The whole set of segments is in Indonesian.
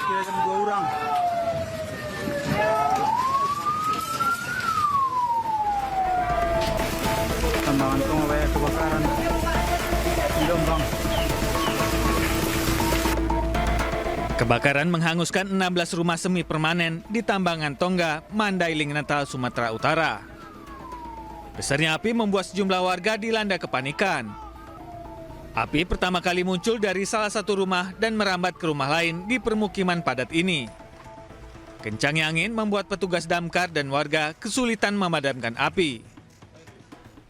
diperkirakan 2 orang. Tambangan Tonga kebakaran di Jombang. Kebakaran menghanguskan 16 rumah semi permanen di Tambangan Tongga, Mandailing, Natal, Sumatera Utara. Besarnya api membuat sejumlah warga dilanda kepanikan. Api pertama kali muncul dari salah satu rumah dan merambat ke rumah lain di permukiman padat ini. Kencangnya angin membuat petugas damkar dan warga kesulitan memadamkan api.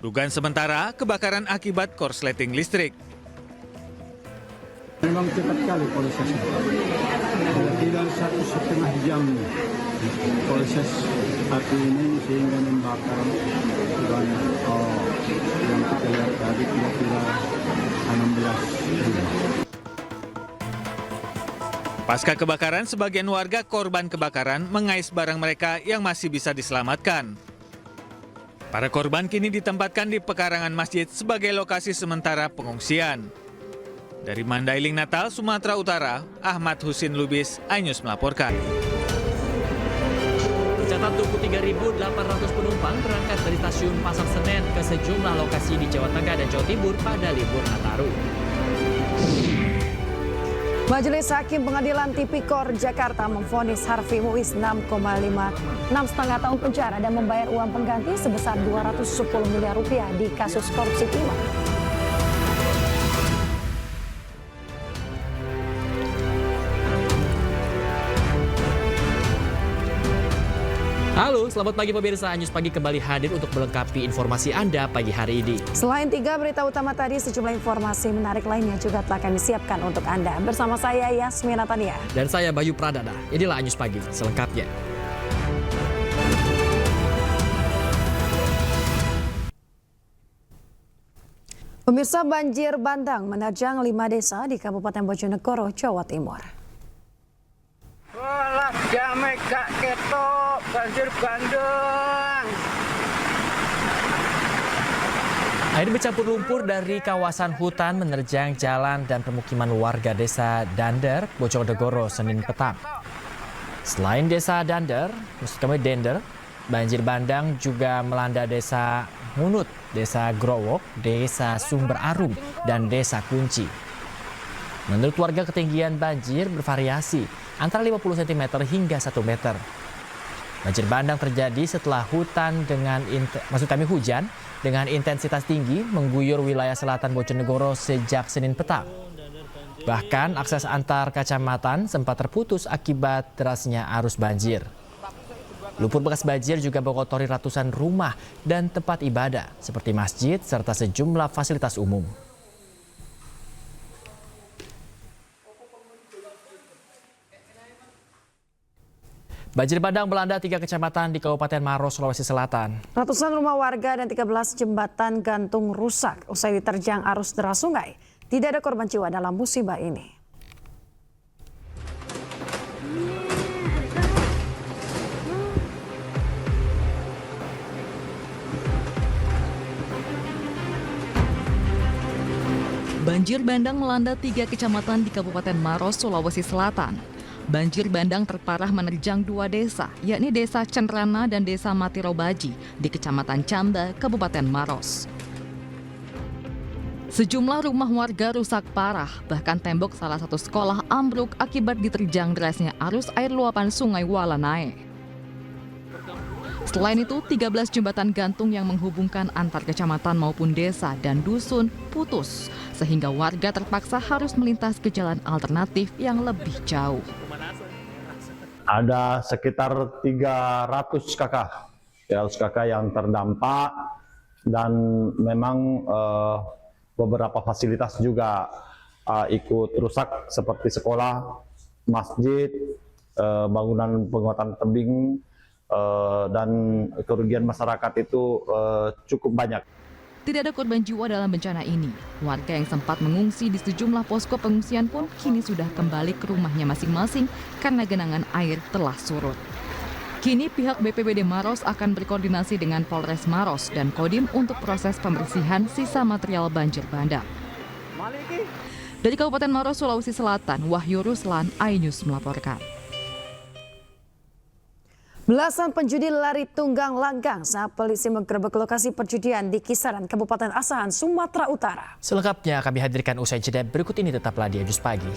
Dugaan sementara kebakaran akibat korsleting listrik. Memang cepat sekali prosesnya. Tidak 1,5 jam proses api ini sehingga membakar dan yang kita lihat tadi kira-kira 16. Pasca kebakaran, sebagian warga korban kebakaran mengais barang mereka yang masih bisa diselamatkan. Para korban kini ditempatkan di pekarangan masjid sebagai lokasi sementara pengungsian. Dari Mandailing, Natal, Sumatera Utara, Ahmad Husin Lubis, iNews melaporkan. Tercatat 23.800 penumpang berangkat dari stasiun Pasar Senen ke sejumlah lokasi di Jawa Tengah dan Jawa Timur pada libur Nataru. Majelis Hakim Pengadilan Tipikor Jakarta memvonis Harvey Muiz 6,5 tahun penjara dan membayar uang pengganti sebesar 210 miliar rupiah di kasus korupsi timah. Halo, selamat pagi pemirsa. iNews Pagi kembali hadir untuk melengkapi informasi Anda pagi hari ini. Selain 3 berita utama tadi, sejumlah informasi menarik lainnya juga telah kami siapkan untuk Anda. Bersama saya Yasmina Tania. Dan saya Bayu Pradana. Inilah iNews Pagi selengkapnya. Pemirsa, banjir bandang menerjang 5 desa di Kabupaten Bojonegoro, Jawa Timur. Walah, damai gak ketok, banjir bandang. Air bercampur lumpur dari kawasan hutan menerjang jalan dan permukiman warga desa Dander, Bojonegoro, Senin petang. Selain desa Dander, Dender, banjir bandang juga melanda desa Munut, desa Growok, desa Sumber Arum, dan desa Kunci. Menurut warga, ketinggian banjir bervariasi antara 50 cm hingga 1 meter. Banjir bandang terjadi setelah hujan dengan intensitas tinggi mengguyur wilayah selatan Bojonegoro sejak Senin petang. Bahkan akses antar kecamatan sempat terputus akibat derasnya arus banjir. Lumpur bekas banjir juga mengotori ratusan rumah dan tempat ibadah seperti masjid serta sejumlah fasilitas umum. Banjir bandang melanda 3 kecamatan di Kabupaten Maros, Sulawesi Selatan. Ratusan rumah warga dan 13 jembatan gantung rusak usai diterjang arus deras sungai. Tidak ada korban jiwa dalam musibah ini. Banjir bandang melanda 3 kecamatan di Kabupaten Maros, Sulawesi Selatan. Banjir bandang terparah menerjang 2 desa, yakni Desa Cenrana dan Desa Matirobaji di Kecamatan Camba, Kabupaten Maros. Sejumlah rumah warga rusak parah, bahkan tembok salah satu sekolah ambruk akibat diterjang derasnya arus air luapan Sungai Walanae. Selain itu, 13 jembatan gantung yang menghubungkan antar kecamatan maupun desa dan dusun putus, sehingga warga terpaksa harus melintas ke jalan alternatif yang lebih jauh. Ada sekitar 300 kakak yang terdampak dan memang beberapa fasilitas juga ikut rusak seperti sekolah, masjid, bangunan penguatan tebing, dan kerugian masyarakat itu cukup banyak. Tidak ada korban jiwa dalam bencana ini. Warga yang sempat mengungsi di sejumlah posko pengungsian pun kini sudah kembali ke rumahnya masing-masing karena genangan air telah surut. Kini pihak BPBD Maros akan berkoordinasi dengan Polres Maros dan Kodim untuk proses pembersihan sisa material banjir bandang. Dari Kabupaten Maros, Sulawesi Selatan, Wahyu Ruslan, iNews melaporkan. Belasan penjudi lari tunggang langgang saat polisi menggerebek lokasi perjudian di Kisaran, Kabupaten Asahan, Sumatera Utara. Selengkapnya kami hadirkan usai jeda berikut ini, tetaplah di iNews Pagi.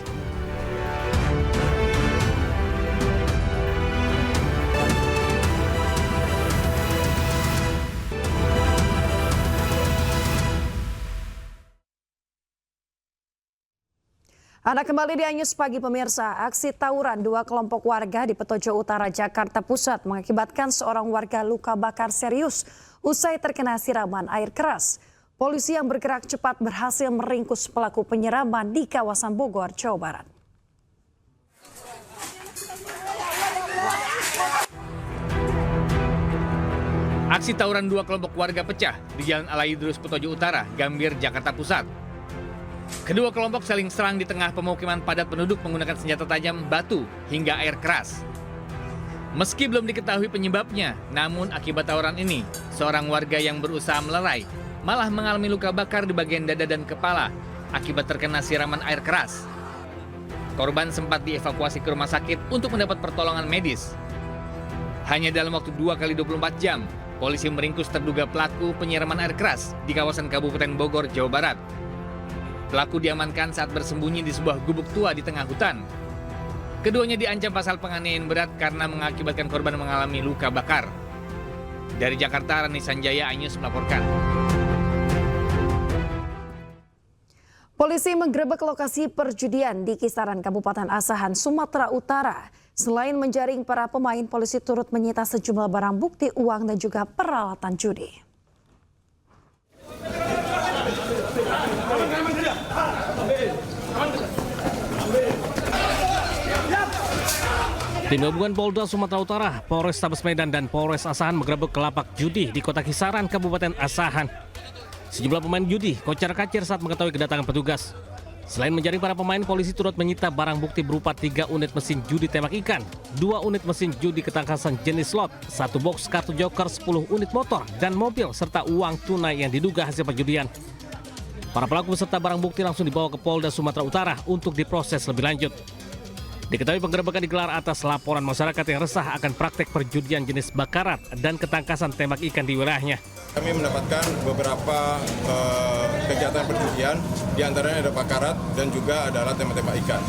Anda kembali di iNews Pagi pemirsa. Aksi tawuran dua kelompok warga di Petojo Utara, Jakarta Pusat mengakibatkan seorang warga luka bakar serius usai terkena siraman air keras. Polisi yang bergerak cepat berhasil meringkus pelaku penyiraman di kawasan Bogor, Jawa Barat. Aksi tawuran dua kelompok warga pecah di Jalan Alaidrus Petojo Utara, Gambir, Jakarta Pusat. Kedua kelompok saling serang di tengah pemukiman padat penduduk menggunakan senjata tajam, batu, hingga air keras. Meski belum diketahui penyebabnya, namun akibat tawuran ini, seorang warga yang berusaha melerai malah mengalami luka bakar di bagian dada dan kepala akibat terkena siraman air keras. Korban sempat dievakuasi ke rumah sakit untuk mendapat pertolongan medis. Hanya dalam waktu 2 kali 24 jam, polisi meringkus terduga pelaku penyiraman air keras di kawasan Kabupaten Bogor, Jawa Barat. Pelaku diamankan saat bersembunyi di sebuah gubuk tua di tengah hutan. Keduanya diancam pasal penganiayaan berat karena mengakibatkan korban mengalami luka bakar. Dari Jakarta, Rani Sanjaya, iNews melaporkan. Polisi menggerebek lokasi perjudian di Kisaran, Kabupaten Asahan, Sumatera Utara. Selain menjaring para pemain, polisi turut menyita sejumlah barang bukti uang dan juga peralatan judi. Tim gabungan Polda Sumatera Utara, Polrestabes Medan dan Polres Asahan menggerebek lapak judi di Kota Kisaran, Kabupaten Asahan. Sejumlah pemain judi kocar-kacir saat mengetahui kedatangan petugas. Selain menjaring para pemain, polisi turut menyita barang bukti berupa 3 unit mesin judi tembak ikan, 2 unit mesin judi ketangkasan jenis slot, 1 box kartu joker, 10 unit motor dan mobil, serta uang tunai yang diduga hasil perjudian. Para pelaku beserta barang bukti langsung dibawa ke Polda Sumatera Utara untuk diproses lebih lanjut. Diketahui penggerebekan digelar atas laporan masyarakat yang resah akan praktek perjudian jenis bakarat dan ketangkasan tembak ikan di wilayahnya. Kami mendapatkan beberapa kegiatan perjudian, diantaranya ada bakarat dan juga adalah tembak-tembak ikan.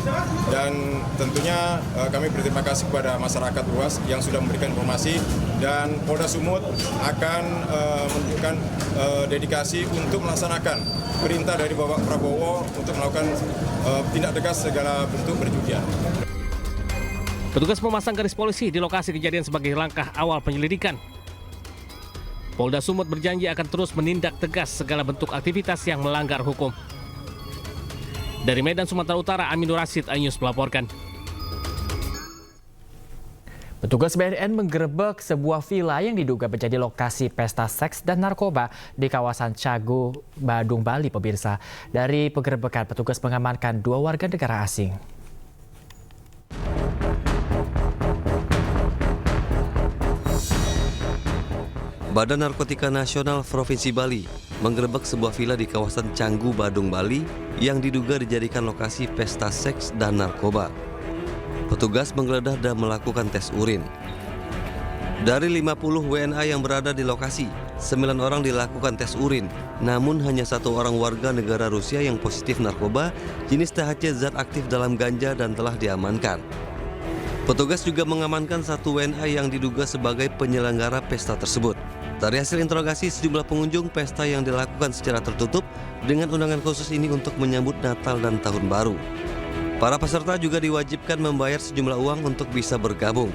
Dan tentunya kami berterima kasih kepada masyarakat luas yang sudah memberikan informasi, dan Polda Sumut akan menunjukkan dedikasi untuk melaksanakan perintah dari Bapak Prabowo untuk melakukan tindak tegas segala bentuk perjudian. Petugas memasang garis polisi di lokasi kejadian sebagai langkah awal penyelidikan. Polda Sumut berjanji akan terus menindak tegas segala bentuk aktivitas yang melanggar hukum. Dari Medan, Sumatera Utara, Aminur Rasid, iNews melaporkan. Petugas BNN menggerebek sebuah villa yang diduga menjadi lokasi pesta seks dan narkoba di kawasan Cagu, Badung, Bali, pemirsa. Dari penggerebekan, petugas mengamankan 2 warga negara asing. Badan Narkotika Nasional Provinsi Bali menggerebek sebuah villa di kawasan Canggu, Badung, Bali yang diduga dijadikan lokasi pesta seks dan narkoba. Petugas menggeledah dan melakukan tes urin. Dari 50 WNA yang berada di lokasi, 9 orang dilakukan tes urin, namun hanya 1 orang warga negara Rusia yang positif narkoba jenis THC zat aktif dalam ganja dan telah diamankan. Petugas juga mengamankan 1 WNA yang diduga sebagai penyelenggara pesta tersebut. Dari hasil interogasi sejumlah pengunjung pesta yang dilakukan secara tertutup dengan undangan khusus ini untuk menyambut Natal dan Tahun Baru. Para peserta juga diwajibkan membayar sejumlah uang untuk bisa bergabung.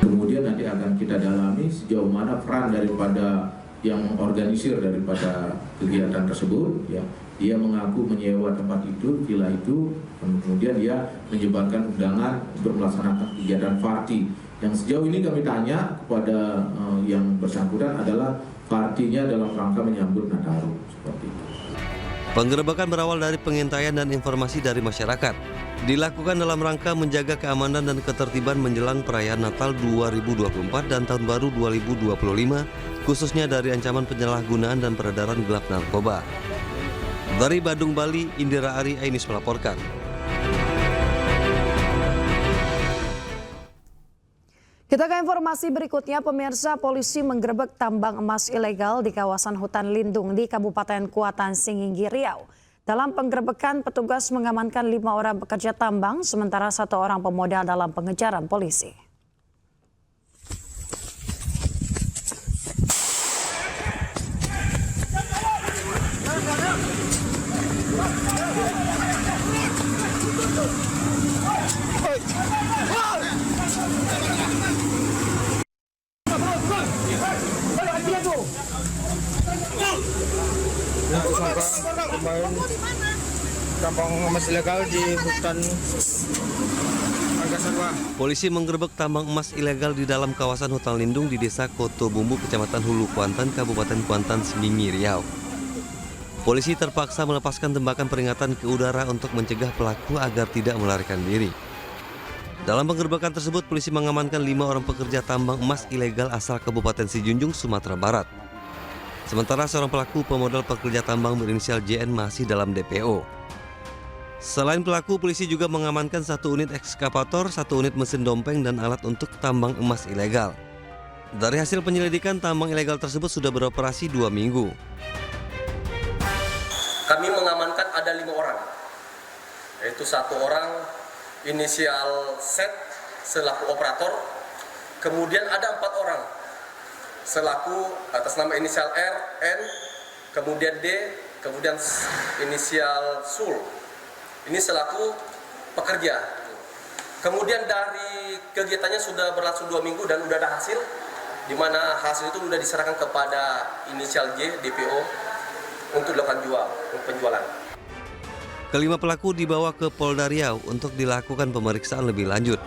Kemudian nanti akan kita dalami sejauh mana peran daripada yang mengorganisir daripada kegiatan tersebut. Ya, dia mengaku menyewa tempat itu, villa itu, kemudian dia menyebarkan undangan untuk melaksanakan kegiatan party. Yang sejauh ini kami tanya kepada yang bersangkutan adalah partinya dalam rangka menyambut Nataru, seperti itu. Penggerebekan berawal dari pengintaian dan informasi dari masyarakat. Dilakukan dalam rangka menjaga keamanan dan ketertiban menjelang perayaan Natal 2024 dan Tahun Baru 2025, khususnya dari ancaman penyalahgunaan dan peredaran gelap narkoba. Dari Badung, Bali, Indira Ari Ainus melaporkan. Kita ke informasi berikutnya, pemirsa. Polisi menggerebek tambang emas ilegal di kawasan hutan lindung di Kabupaten Kuantan, Singingi, Riau. Dalam penggerebekan, petugas mengamankan 5 orang pekerja tambang, sementara 1 orang pemodal dalam pengejaran polisi. Tambang emas ilegal di hutan Angkasarwa. Polisi menggerebek tambang emas ilegal di dalam kawasan hutan lindung di Desa Koto Bumbu, Kecamatan Hulu Kuantan, Kabupaten Kuantan, Singingi, Riau. Polisi terpaksa melepaskan tembakan peringatan ke udara untuk mencegah pelaku agar tidak melarikan diri. Dalam penggerebekan tersebut, polisi mengamankan 5 orang pekerja tambang emas ilegal asal Kabupaten Sijunjung, Sumatera Barat. Sementara seorang pelaku pemodal pekerja tambang berinisial JN masih dalam DPO. Selain pelaku, polisi juga mengamankan 1 unit ekskavator, 1 unit mesin dompeng, dan alat untuk tambang emas ilegal. Dari hasil penyelidikan, tambang ilegal tersebut sudah beroperasi 2 minggu. Kami mengamankan ada 5 orang, yaitu 1 orang inisial Z selaku operator, kemudian ada 4 orang selaku atas nama inisial R, N, kemudian D, kemudian inisial SUL. Ini selaku pekerja. Kemudian dari kegiatannya sudah berlangsung 2 minggu dan sudah ada hasil, di mana hasil itu sudah diserahkan kepada inisial J, DPO, untuk dilakukan penjualan. Kelima pelaku dibawa ke Polda Riau untuk dilakukan pemeriksaan lebih lanjut.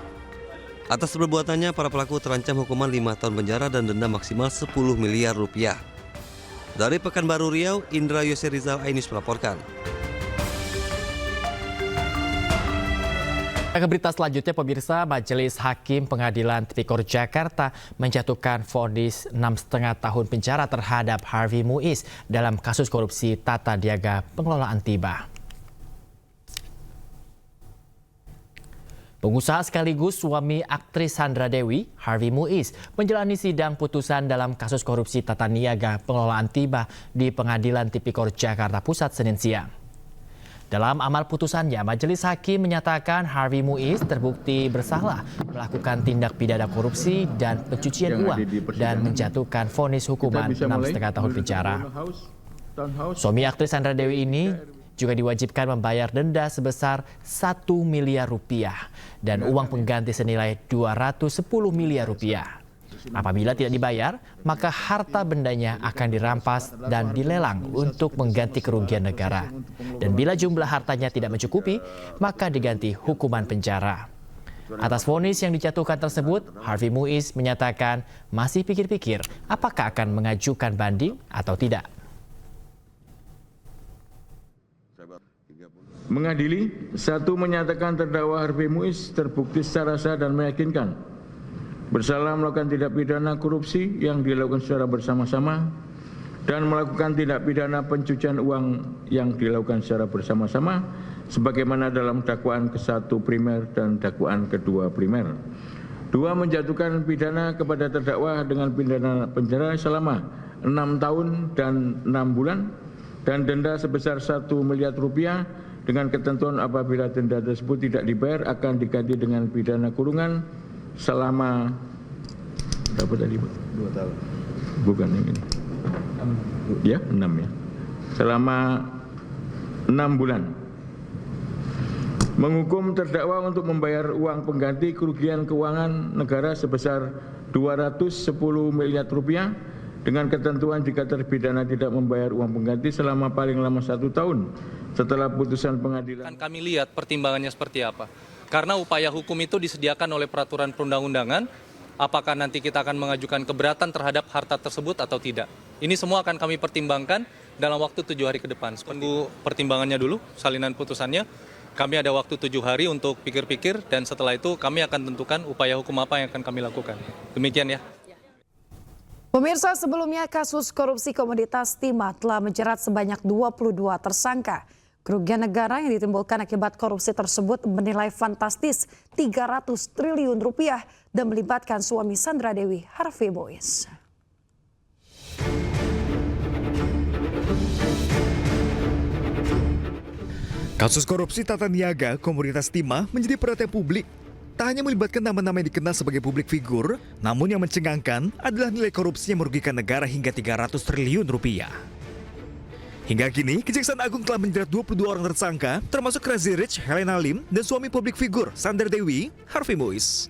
Atas perbuatannya, para pelaku terancam hukuman 5 tahun penjara dan denda maksimal 10 miliar rupiah. Dari Pekanbaru, Riau, Indra Yose Rizal Ainus melaporkan. Ke berita selanjutnya, pemirsa, Majelis Hakim Pengadilan Tipikor Jakarta menjatuhkan vonis 6,5 tahun penjara terhadap Harvey Muiz dalam kasus korupsi tata niaga pengelolaan tiba. Pengusaha sekaligus suami aktris Sandra Dewi, Harvey Muiz, menjalani sidang putusan dalam kasus korupsi tata niaga pengelolaan tiba di Pengadilan Tipikor Jakarta Pusat Senin siang. Dalam amar putusannya, Majelis Hakim menyatakan Harvey Muiz terbukti bersalah melakukan tindak pidana korupsi dan pencucian uang dan menjatuhkan vonis hukuman 6,5 tahun penjara. Suami aktris Sandra Dewi ini juga diwajibkan membayar denda sebesar 1 miliar rupiah dan uang pengganti senilai 210 miliar rupiah. Apabila tidak dibayar, maka harta bendanya akan dirampas dan dilelang untuk mengganti kerugian negara. Dan bila jumlah hartanya tidak mencukupi, maka diganti hukuman penjara. Atas vonis yang dijatuhkan tersebut, Harvey Muiz menyatakan masih pikir-pikir apakah akan mengajukan banding atau tidak. Mengadili, 1, menyatakan terdakwa Harvey Muiz terbukti secara sah dan meyakinkan bersalah melakukan tindak pidana korupsi yang dilakukan secara bersama-sama dan melakukan tindak pidana pencucian uang yang dilakukan secara bersama-sama sebagaimana dalam dakwaan ke-1 primer dan dakwaan ke-2 primer. 2, menjatuhkan pidana kepada terdakwa dengan pidana penjara selama 6 tahun dan 6 bulan dan denda sebesar 1 miliar rupiah dengan ketentuan apabila denda tersebut tidak dibayar akan diganti dengan pidana kurungan selama berapa tadi, Pak? 2 tahun. Bukan yang ini. Ya, 6 ya. Selama 6 bulan. Menghukum terdakwa untuk membayar uang pengganti kerugian keuangan negara sebesar 210 miliar rupiah dengan ketentuan jika terpidana tidak membayar uang pengganti selama paling lama 1 tahun setelah putusan pengadilan. Kami lihat pertimbangannya seperti apa. Karena upaya hukum itu disediakan oleh peraturan perundang-undangan, apakah nanti kita akan mengajukan keberatan terhadap harta tersebut atau tidak. Ini semua akan kami pertimbangkan dalam waktu 7 hari ke depan. Tunggu pertimbangannya dulu, salinan putusannya. Kami ada waktu 7 hari untuk pikir-pikir dan setelah itu kami akan tentukan upaya hukum apa yang akan kami lakukan. Demikian ya. Pemirsa, sebelumnya kasus korupsi komoditas timah telah menjerat sebanyak 22 tersangka. Kerugian negara yang ditimbulkan akibat korupsi tersebut menilai fantastis 300 triliun rupiah dan melibatkan suami Sandra Dewi, Harvey Mois. Kasus korupsi tata niaga komoditas timah menjadi perhatian publik. Tak hanya melibatkan nama-nama yang dikenal sebagai publik figur, namun yang mencengangkan adalah nilai korupsi yang merugikan negara hingga 300 triliun rupiah. Hingga kini, Kejaksaan Agung telah menjerat 22 orang tersangka, termasuk Crazy Rich, Helena Lim, dan suami publik figur, Sandra Dewi, Harvey Mois.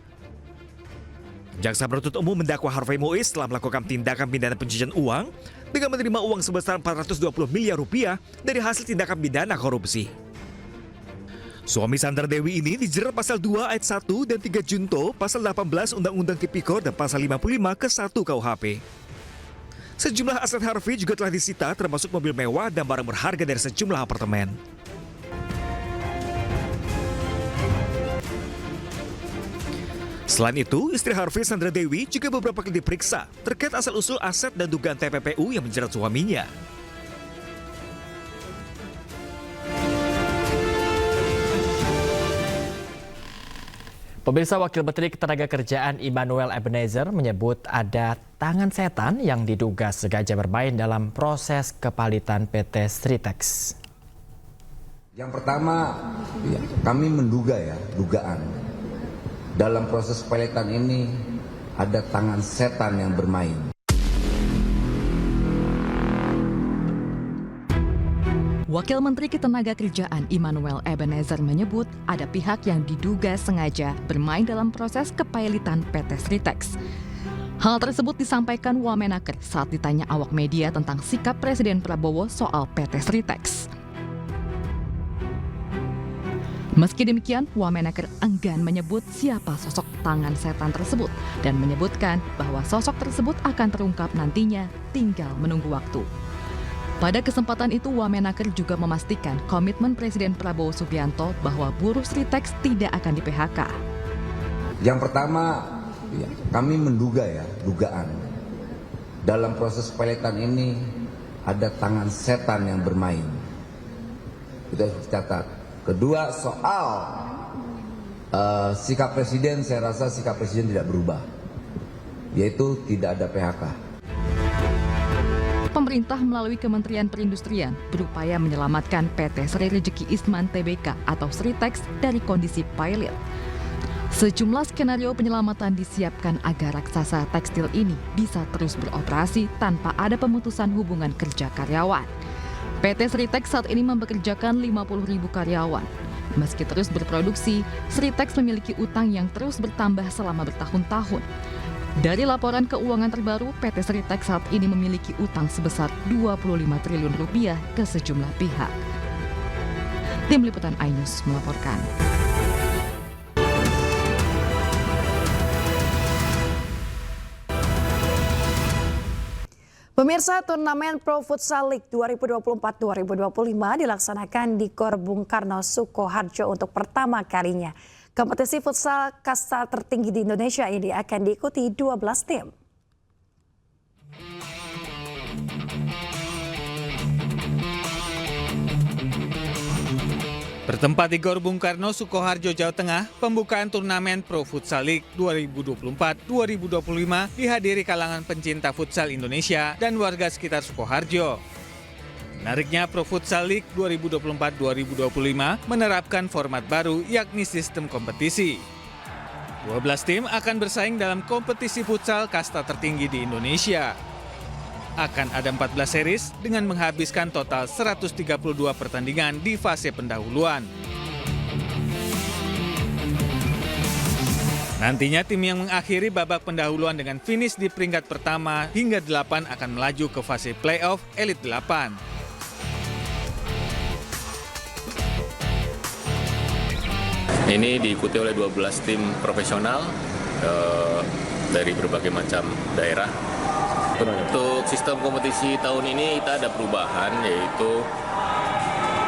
Jaksa penuntut umum mendakwa Harvey Mois telah melakukan tindakan pidana pencucian uang dengan menerima uang sebesar 420 miliar rupiah dari hasil tindakan pidana korupsi. Suami Sandra Dewi ini dijerat pasal 2 ayat 1 dan 3 junto, pasal 18 Undang-Undang Tipikor dan pasal 55 ke 1 KUHP. Sejumlah aset Harvey juga telah disita, termasuk mobil mewah dan barang berharga dari sejumlah apartemen. Selain itu, istri Harvey, Sandra Dewi, juga beberapa kali diperiksa terkait asal-usul aset dan dugaan TPPU yang menjerat suaminya. Pemirsa, Wakil Menteri Ketenagakerjaan Immanuel Ebenezer menyebut ada tangan setan yang diduga sengaja bermain dalam proses kepalitan PT Sritex. Yang pertama, kami menduga dugaan. Dalam proses kepalitan ini ada tangan setan yang bermain. Wakil Menteri Ketenagakerjaan Immanuel Ebenezer menyebut ada pihak yang diduga sengaja bermain dalam proses kepilitan PT Sritex. Hal tersebut disampaikan Wamenaker saat ditanya awak media tentang sikap Presiden Prabowo soal PT Sritex. Meski demikian, Wamenaker enggan menyebut siapa sosok tangan setan tersebut dan menyebutkan bahwa sosok tersebut akan terungkap nantinya, tinggal menunggu waktu. Pada kesempatan itu, Wamenaker juga memastikan komitmen Presiden Prabowo Subianto bahwa buruh Sritex tidak akan di-PHK. Yang pertama, kami menduga dugaan. Dalam proses kepalitan ini ada tangan setan yang bermain. Itu harus dicatat. Kedua, soal sikap Presiden, saya rasa sikap Presiden tidak berubah. Yaitu tidak ada PHK. Pemerintah melalui Kementerian Perindustrian berupaya menyelamatkan PT Sri Rejeki Isman Tbk atau Sritex dari kondisi pilot. Sejumlah skenario penyelamatan disiapkan agar raksasa tekstil ini bisa terus beroperasi tanpa ada pemutusan hubungan kerja karyawan. PT Sritex saat ini mempekerjakan 50.000 karyawan. Meski terus berproduksi, Sritex memiliki utang yang terus bertambah selama bertahun-tahun. Dari laporan keuangan terbaru, PT Sritex saat ini memiliki utang sebesar 25 triliun rupiah ke sejumlah pihak. Tim Liputan iNews melaporkan. Pemirsa, turnamen Pro Futsal League 2024-2025 dilaksanakan di Gor Bung Karno, Sukoharjo untuk pertama kalinya. Kompetisi futsal kasta tertinggi di Indonesia ini akan diikuti 12 tim. Bertempat di Gor Bung Karno, Sukoharjo, Jawa Tengah, pembukaan turnamen Pro Futsal League 2024-2025 dihadiri kalangan pencinta futsal Indonesia dan warga sekitar Sukoharjo. Menariknya, Pro Futsal League 2024-2025 menerapkan format baru, yakni sistem kompetisi. 12 tim akan bersaing dalam kompetisi futsal kasta tertinggi di Indonesia. Akan ada 14 series dengan menghabiskan total 132 pertandingan di fase pendahuluan. Nantinya tim yang mengakhiri babak pendahuluan dengan finish di peringkat pertama hingga 8 akan melaju ke fase playoff Elite 8. Ini diikuti oleh 12 tim profesional dari berbagai macam daerah. Untuk sistem kompetisi tahun ini kita ada perubahan, yaitu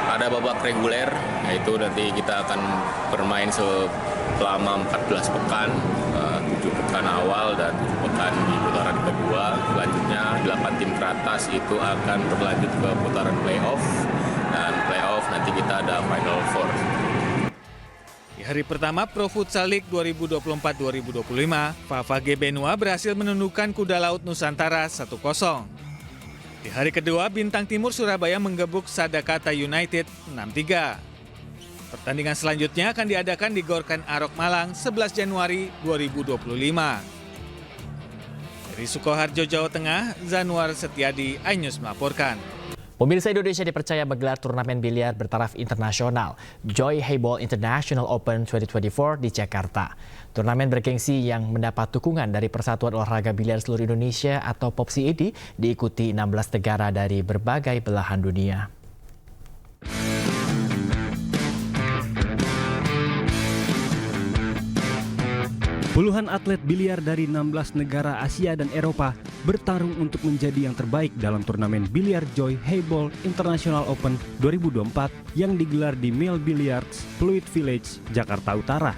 ada babak reguler, yaitu nanti kita akan bermain selama 14 pekan. 7 pekan awal dan 7 pekan di putaran kedua. Selanjutnya 8 tim teratas itu akan berlanjut ke putaran playoff, dan playoff nanti kita ada Final Four. Di hari pertama Pro Futsal League 2024-2025, Favage Benua berhasil menundukkan Kuda Laut Nusantara 1-0. Di hari kedua, Bintang Timur Surabaya menggebuk Sadakata United 6-3. Pertandingan selanjutnya akan diadakan di Gorkan Arok Malang 11 Januari 2025. Dari Sukoharjo, Jawa Tengah, Zanuar Setiadi, iNews melaporkan. Pemirsa, Indonesia dipercaya menggelar turnamen biliar bertaraf internasional Joy Hayball International Open 2024 di Jakarta. Turnamen bergengsi yang mendapat dukungan dari Persatuan Olahraga Biliar Seluruh Indonesia atau POPSI diikuti 16 negara dari berbagai belahan dunia. Puluhan atlet biliar dari 16 negara Asia dan Eropa bertarung untuk menjadi yang terbaik dalam turnamen biliar Joy Hayball International Open 2024 yang digelar di Mil Billiards, Pluit Village, Jakarta Utara.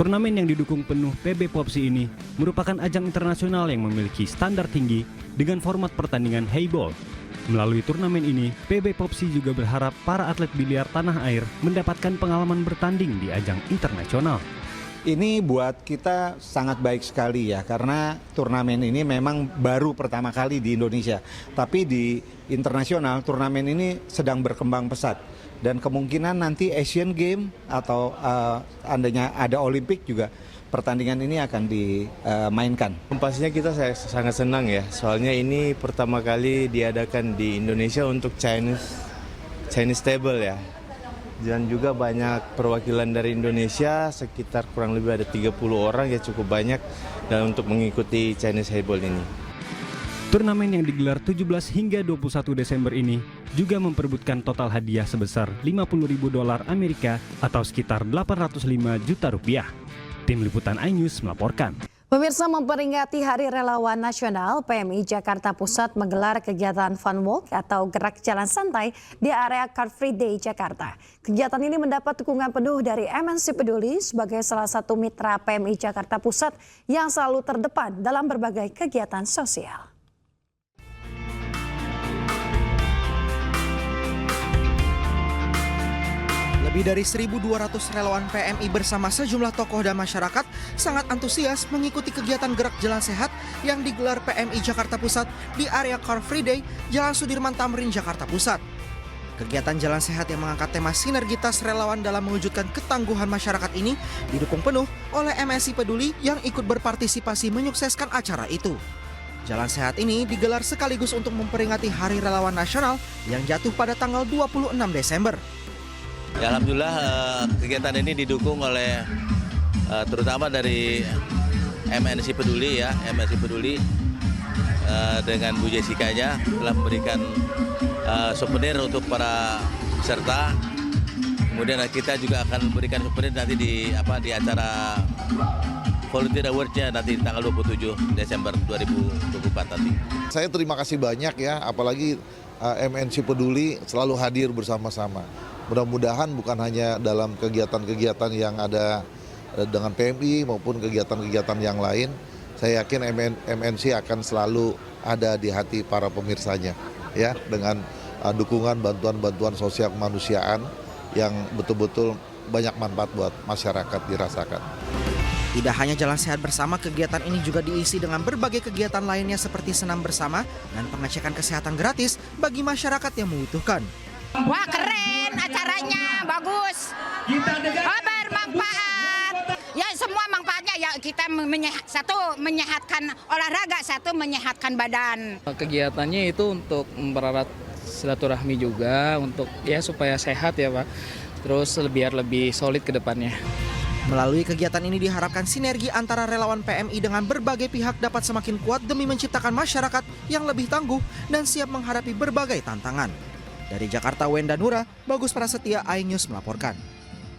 Turnamen yang didukung penuh PB POPSI ini merupakan ajang internasional yang memiliki standar tinggi dengan format pertandingan hayball. Melalui turnamen ini, PB POPSI juga berharap para atlet biliar tanah air mendapatkan pengalaman bertanding di ajang internasional. Ini buat kita sangat baik sekali ya, karena turnamen ini memang baru pertama kali di Indonesia. Tapi di internasional turnamen ini sedang berkembang pesat. Dan kemungkinan nanti Asian Games atau andainya ada Olimpik juga pertandingan ini akan dimainkan. Pastinya kita sangat senang ya, soalnya ini pertama kali diadakan di Indonesia untuk Chinese table ya. Dan juga banyak perwakilan dari Indonesia, sekitar kurang lebih ada 30 orang ya, cukup banyak dan untuk mengikuti Chinese Hayball ini. Turnamen yang digelar 17 hingga 21 Desember ini juga memperebutkan total hadiah sebesar $50.000 Amerika atau sekitar 805 juta rupiah. Tim Liputan iNews melaporkan. Pemirsa, memperingati Hari Relawan Nasional, PMI Jakarta Pusat menggelar kegiatan Fun Walk atau gerak jalan santai di area Car Free Day Jakarta. Kegiatan ini mendapat dukungan penuh dari MNC Peduli sebagai salah satu mitra PMI Jakarta Pusat yang selalu terdepan dalam berbagai kegiatan sosial. Lebih dari 1.200 relawan PMI bersama sejumlah tokoh dan masyarakat sangat antusias mengikuti kegiatan gerak jalan sehat yang digelar PMI Jakarta Pusat di area Car Free Day, Jalan Sudirman Tamrin, Jakarta Pusat. Kegiatan jalan sehat yang mengangkat tema sinergitas relawan dalam mewujudkan ketangguhan masyarakat ini didukung penuh oleh MSI Peduli yang ikut berpartisipasi menyukseskan acara itu. Jalan sehat ini digelar sekaligus untuk memperingati Hari Relawan Nasional yang jatuh pada tanggal 26 Desember. Ya, alhamdulillah kegiatan ini didukung oleh terutama dari MNC Peduli ya, MNC Peduli dengan Bu Jessica-nya telah memberikan souvenir untuk para peserta. Kemudian kita juga akan memberikan souvenir nanti di acara Volunteer Award-nya nanti tanggal 27 Desember 2024 nanti. Saya terima kasih banyak ya, apalagi MNC Peduli selalu hadir bersama-sama. Mudah-mudahan bukan hanya dalam kegiatan-kegiatan yang ada dengan PMI maupun kegiatan-kegiatan yang lain, saya yakin MNC akan selalu ada di hati para pemirsanya ya, dengan dukungan bantuan-bantuan sosial kemanusiaan yang betul-betul banyak manfaat buat masyarakat dirasakan. Tidak hanya jalan sehat bersama, kegiatan ini juga diisi dengan berbagai kegiatan lainnya seperti senam bersama dan pengecekan kesehatan gratis bagi masyarakat yang membutuhkan. Wah, keren acaranya, bagus. Bermanfaat. Ya, semua manfaatnya ya, kita satu menyehatkan olahraga, satu menyehatkan badan. Kegiatannya itu untuk mempererat silaturahmi juga, untuk ya supaya sehat ya Pak. Terus biar lebih solid ke depannya. Melalui kegiatan ini diharapkan sinergi antara relawan PMI dengan berbagai pihak dapat semakin kuat demi menciptakan masyarakat yang lebih tangguh dan siap menghadapi berbagai tantangan. Dari Jakarta, Wenda Nura, Bagus Prasetya, iNews melaporkan.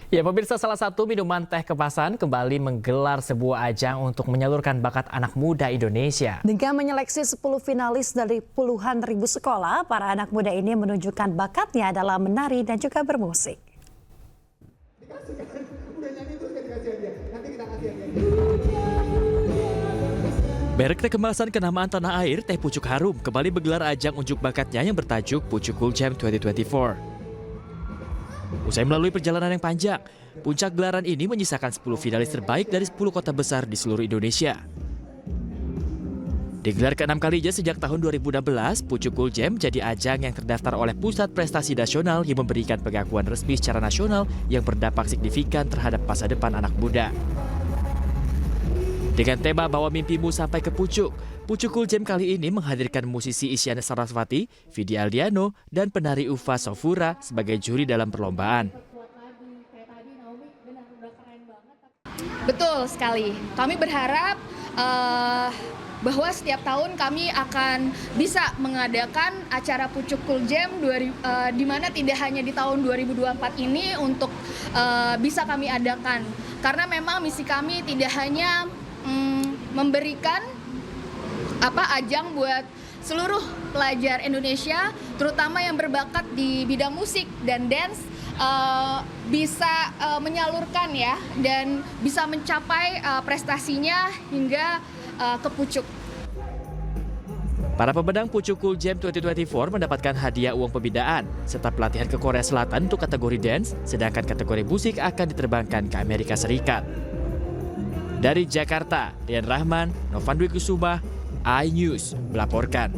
Ya, pemirsa, salah satu minuman teh kemasan kembali menggelar sebuah ajang untuk menyalurkan bakat anak muda Indonesia. Dengan menyeleksi 10 finalis dari puluhan ribu sekolah, para anak muda ini menunjukkan bakatnya dalam menari dan juga bermusik. Merek teh kemasan kenamaan tanah air, Teh Pucuk Harum, kembali menggelar ajang unjuk bakatnya yang bertajuk Pucuk Cool Jam 2024. Usai melalui perjalanan yang panjang, puncak gelaran ini menyisakan 10 finalis terbaik dari 10 kota besar di seluruh Indonesia. Digelar ke-6 kalinya sejak tahun 2016, Pucuk Cool Jam jadi ajang yang terdaftar oleh Pusat Prestasi Nasional yang memberikan pengakuan resmi secara nasional yang berdampak signifikan terhadap masa depan anak muda. Dengan tema Bawa Mimpimu Sampai ke Pucuk, Pucuk Cool Jam kali ini menghadirkan musisi Isyana Sarasvati, Vidi Aldiano, dan penari Ufa Sofura sebagai juri dalam perlombaan. Betul sekali. Kami berharap bahwa setiap tahun kami akan bisa mengadakan acara Pucuk Cool Jam di mana tidak hanya di tahun 2024 ini untuk bisa kami adakan. Karena memang misi kami tidak hanya memberikan ajang buat seluruh pelajar Indonesia, terutama yang berbakat di bidang musik dan dance, bisa menyalurkan ya dan bisa mencapai prestasinya hingga ke pucuk. Para pemenang Pucuk Cool Jam 2024 mendapatkan hadiah uang pembinaan serta pelatihan ke Korea Selatan untuk kategori dance, sedangkan kategori musik akan diterbangkan ke Amerika Serikat. Dari Jakarta, Dian Rahman, Novan Dwi Kusuma, iNews melaporkan.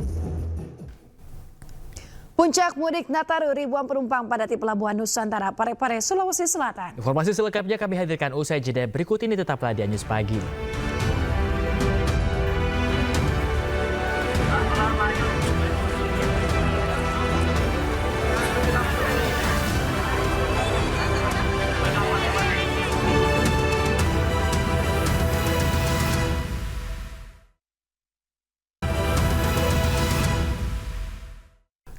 Puncak mudik Nataru, ribuan penumpang padati Pelabuhan Nusantara Parepare, Sulawesi Selatan. Informasi selengkapnya kami hadirkan usai jeda berikut ini, tetaplah di iNews Pagi.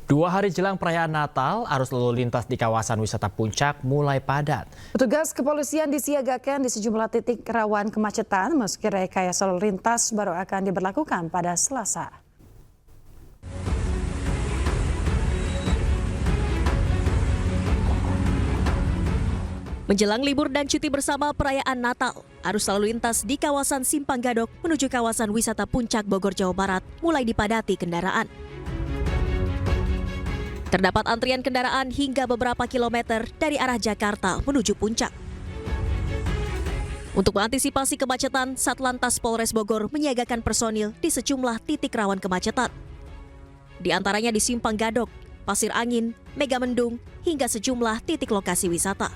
Dua hari jelang perayaan Natal, arus lalu lintas di kawasan wisata Puncak mulai padat. Petugas kepolisian disiagakan di sejumlah titik rawan kemacetan, meski rekayasa lalu lintas baru akan diberlakukan pada Selasa. Menjelang libur dan cuti bersama perayaan Natal, arus lalu lintas di kawasan Simpang Gadok menuju kawasan wisata Puncak Bogor, Jawa Barat mulai dipadati kendaraan. Terdapat antrian kendaraan hingga beberapa kilometer dari arah Jakarta menuju Puncak. Untuk mengantisipasi kemacetan, Satlantas Polres Bogor menyiagakan personil di sejumlah titik rawan kemacetan. Di antaranya di Simpang Gadok, Pasir Angin, Megamendung, hingga sejumlah titik lokasi wisata.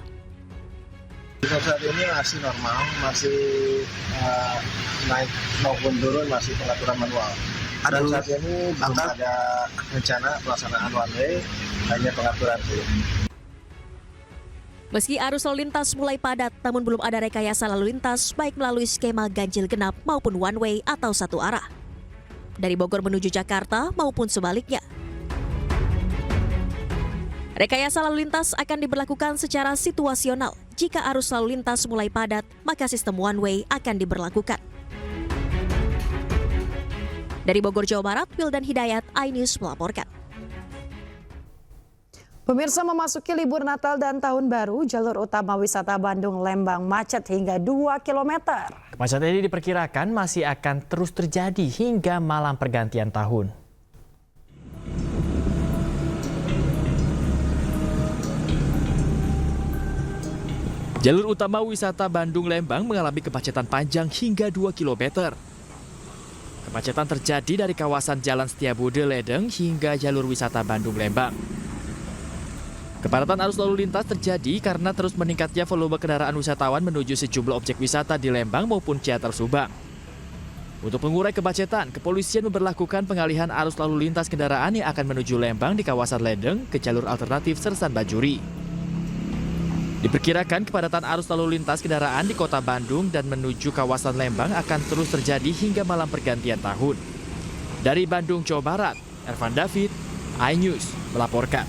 Saat ini masih normal, masih naik maupun turun, masih pengaturan manual. Dan saat ini belum ada rencana pelaksanaan one way, hanya pengaturan dulu. Meski arus lalu lintas mulai padat, namun belum ada rekayasa lalu lintas baik melalui skema ganjil genap maupun one way atau satu arah. Dari Bogor menuju Jakarta maupun sebaliknya. Rekayasa lalu lintas akan diberlakukan secara situasional. Jika arus lalu lintas mulai padat, maka sistem one way akan diberlakukan. Dari Bogor, Jawa Barat, Wildan Hidayat, iNews melaporkan. Pemirsa, memasuki libur Natal dan Tahun Baru, jalur utama wisata Bandung Lembang macet hingga 2 km. Kemacetan ini diperkirakan masih akan terus terjadi hingga malam pergantian tahun. Jalur utama wisata Bandung Lembang mengalami kemacetan panjang hingga 2 km. Kemacetan terjadi dari kawasan Jalan Setiabudi Ledeng hingga jalur wisata Bandung Lembang. Kepadatan arus lalu lintas terjadi karena terus meningkatnya volume kendaraan wisatawan menuju sejumlah objek wisata di Lembang maupun Ciater Subang. Untuk mengurai kemacetan, kepolisian memberlakukan pengalihan arus lalu lintas kendaraan yang akan menuju Lembang di kawasan Ledeng ke jalur alternatif Sersan Bajuri. Diperkirakan kepadatan arus lalu lintas kendaraan di kota Bandung dan menuju kawasan Lembang akan terus terjadi hingga malam pergantian tahun. Dari Bandung, Jawa Barat, Ervan David, iNews melaporkan.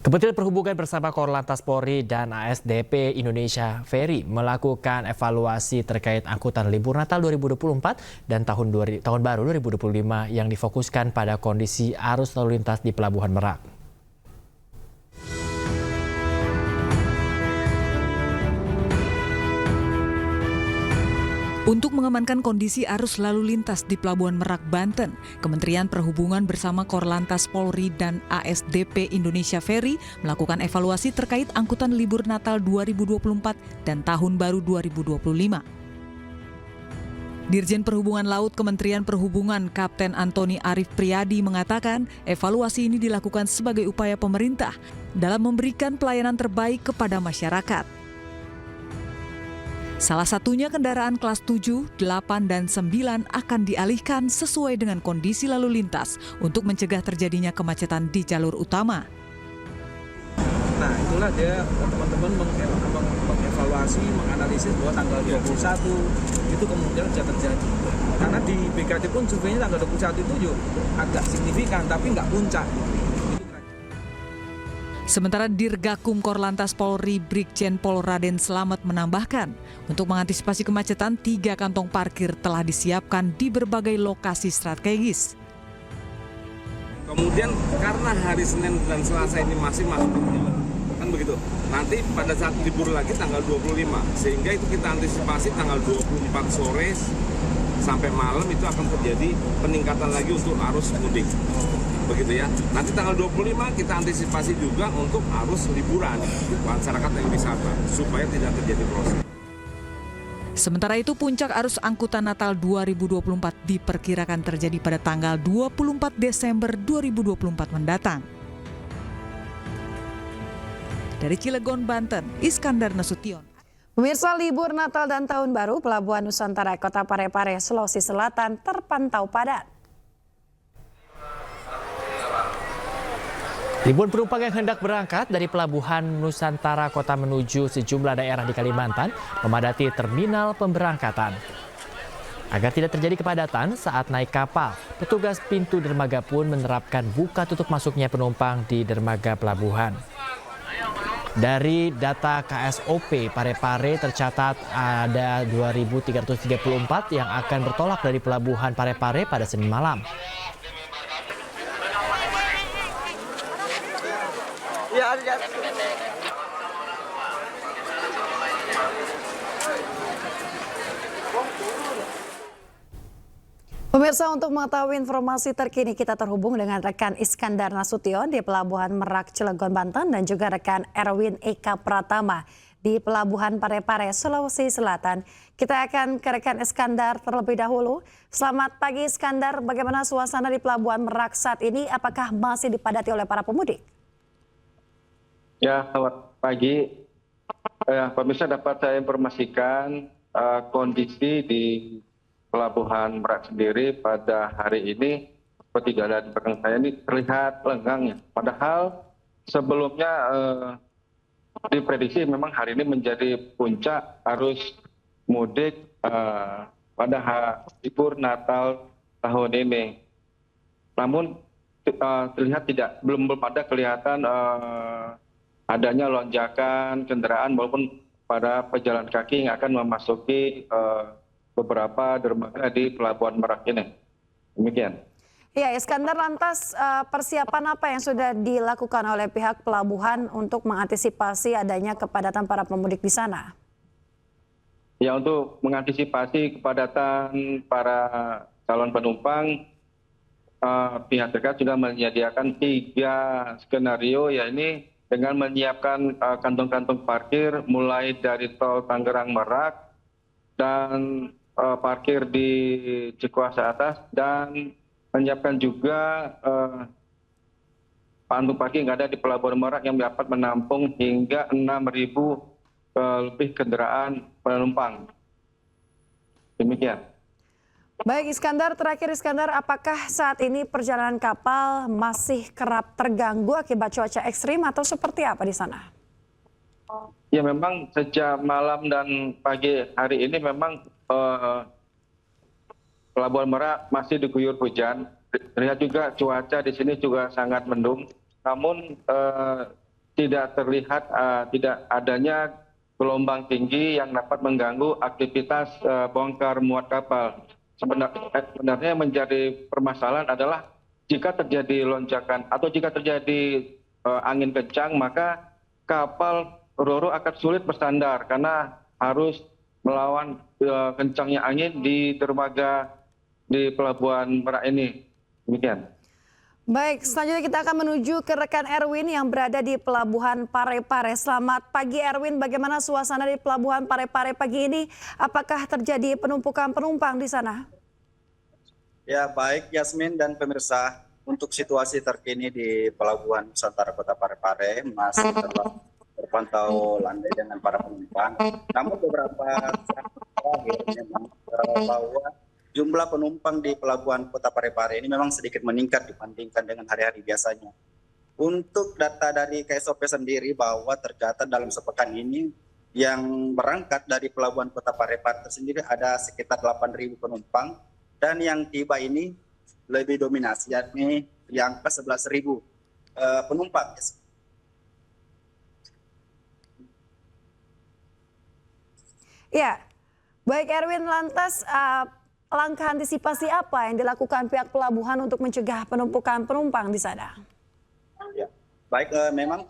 Kementerian Perhubungan bersama Korlantas Polri dan ASDP Indonesia Ferry melakukan evaluasi terkait angkutan libur Natal 2024 dan tahun baru 2025 yang difokuskan pada kondisi arus lalu lintas di Pelabuhan Merak. Untuk mengamankan kondisi arus lalu lintas di Pelabuhan Merak, Banten, Kementerian Perhubungan bersama Korlantas Polri dan ASDP Indonesia Ferry melakukan evaluasi terkait angkutan libur Natal 2024 dan Tahun Baru 2025. Dirjen Perhubungan Laut Kementerian Perhubungan Kapten Antoni Arif Priyadi mengatakan evaluasi ini dilakukan sebagai upaya pemerintah dalam memberikan pelayanan terbaik kepada masyarakat. Salah satunya kendaraan kelas 7, 8, dan 9 akan dialihkan sesuai dengan kondisi lalu lintas untuk mencegah terjadinya kemacetan di jalur utama. Nah, itulah dia teman-teman mengevaluasi, menganalisis bahwa tanggal 21 itu kemungkinan bisa terjadi. Karena di BKD pun surveinya tanggal 21 itu juga agak signifikan, tapi nggak puncak. Sementara Dirgakum Korlantas Polri Brigjen Pol Raden Slamet menambahkan, untuk mengantisipasi kemacetan, 3 kantong parkir telah disiapkan di berbagai lokasi strategis. Kemudian karena hari Senin dan Selasa ini masih masuk kan begitu. Nanti pada saat libur lagi tanggal 25, sehingga itu kita antisipasi tanggal 24 sore sampai malam itu akan terjadi peningkatan lagi untuk arus mudik. Begitu ya. Nanti tanggal 25 kita antisipasi juga untuk arus liburan masyarakat yang wisata supaya tidak terjadi proses. Sementara itu puncak arus angkutan Natal 2024 diperkirakan terjadi pada tanggal 24 Desember 2024 mendatang. Dari Cilegon, Banten, Iskandar Nasution. Pemirsa, libur Natal dan Tahun Baru Pelabuhan Nusantara Kota Parepare, Sulawesi Selatan terpantau padat. Ribuan penumpang yang hendak berangkat dari Pelabuhan Nusantara Kota menuju sejumlah daerah di Kalimantan memadati terminal pemberangkatan. Agar tidak terjadi kepadatan saat naik kapal, petugas pintu dermaga pun menerapkan buka tutup masuknya penumpang di dermaga pelabuhan. Dari data KSOP Parepare tercatat ada 2.334 yang akan bertolak dari Pelabuhan Parepare pada Senin malam. Pemirsa, untuk mengetahui informasi terkini kita terhubung dengan rekan Iskandar Nasution di Pelabuhan Merak, Cilegon, Banten dan juga rekan Erwin Eka Pratama di Pelabuhan Parepare, Sulawesi Selatan. Kita akan ke rekan Iskandar terlebih dahulu. Selamat pagi Iskandar, bagaimana suasana di Pelabuhan Merak saat ini? Apakah masih dipadati oleh para pemudik? Ya, selamat pagi. Pemirsa, dapat saya informasikan kondisi di Pelabuhan Merak sendiri pada hari ini seperti di belakang saya ini terlihat lenggang ya. Padahal sebelumnya diprediksi memang hari ini menjadi puncak arus mudik pada libur Natal tahun ini. Namun terlihat belum ada kelihatan adanya lonjakan kendaraan maupun para pejalan kaki yang akan memasuki beberapa dermaga di Pelabuhan Merak ini. Demikian. Ya, Iskandar, lantas persiapan apa yang sudah dilakukan oleh pihak pelabuhan untuk mengantisipasi adanya kepadatan para pemudik di sana? Ya, untuk mengantisipasi kepadatan para calon penumpang, pihak terkait sudah menyediakan 3 skenario, yakni dengan menyiapkan kantong-kantong parkir mulai dari tol Tangerang Merak dan parkir di Cikuasa Atas, dan menyiapkan juga pantung parkir yang ada di Pelabuhan Merak yang dapat menampung hingga 6.000 lebih kendaraan penumpang. Demikian. Baik Iskandar, terakhir Iskandar, apakah saat ini perjalanan kapal masih kerap terganggu akibat cuaca ekstrim atau seperti apa di sana? Ya, memang sejak malam dan pagi hari ini memang Pelabuhan Merak masih diguyur hujan. Terlihat juga cuaca di sini juga sangat mendung. Namun tidak terlihat tidak adanya gelombang tinggi yang dapat mengganggu aktivitas bongkar muat kapal. Sebenarnya menjadi permasalahan adalah jika terjadi lonjakan atau jika terjadi angin kencang, maka kapal ro-ro akan sulit bersandar karena harus melawan kencangnya angin di dermaga di Pelabuhan Merak ini. Demikian. Baik, selanjutnya kita akan menuju ke rekan Erwin yang berada di Pelabuhan Parepare. Selamat pagi Erwin, bagaimana suasana di Pelabuhan Parepare pagi ini? Apakah terjadi penumpukan penumpang di sana? Ya, baik Yasmin dan pemirsa, untuk situasi terkini di Pelabuhan Nusantara Kota Parepare masih terpantau landai dengan para penumpang. Namun beberapa saat terakhir memang bahwa jumlah penumpang di Pelabuhan Kota Parepare ini memang sedikit meningkat dibandingkan dengan hari-hari biasanya. Untuk data dari KSOP sendiri bahwa tercatat dalam sepekan ini yang berangkat dari Pelabuhan Kota Parepare tersendiri ada sekitar 8.000 penumpang dan yang tiba ini lebih dominasi yakni yang ke 11.000 penumpang. Ya, baik Erwin, lantas langkah antisipasi apa yang dilakukan pihak pelabuhan untuk mencegah penumpukan penumpang di sana? Ya, baik, memang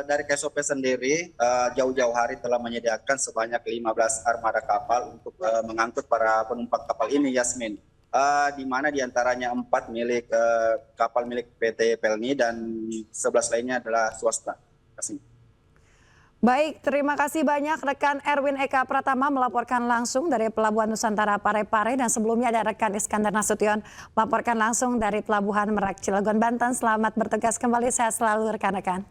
dari KSOP sendiri jauh-jauh hari telah menyediakan sebanyak 15 armada kapal untuk mengangkut para penumpang kapal ini, Yasmin. Di mana diantaranya 4 milik kapal milik PT Pelni dan 11 lainnya adalah swasta. Baik, terima kasih banyak rekan Erwin Eka Pratama melaporkan langsung dari Pelabuhan Nusantara Parepare, dan sebelumnya ada rekan Iskandar Nasution melaporkan langsung dari Pelabuhan Merak Cilegon, Banten. Selamat bertugas kembali, sehat selalu rekan-rekan.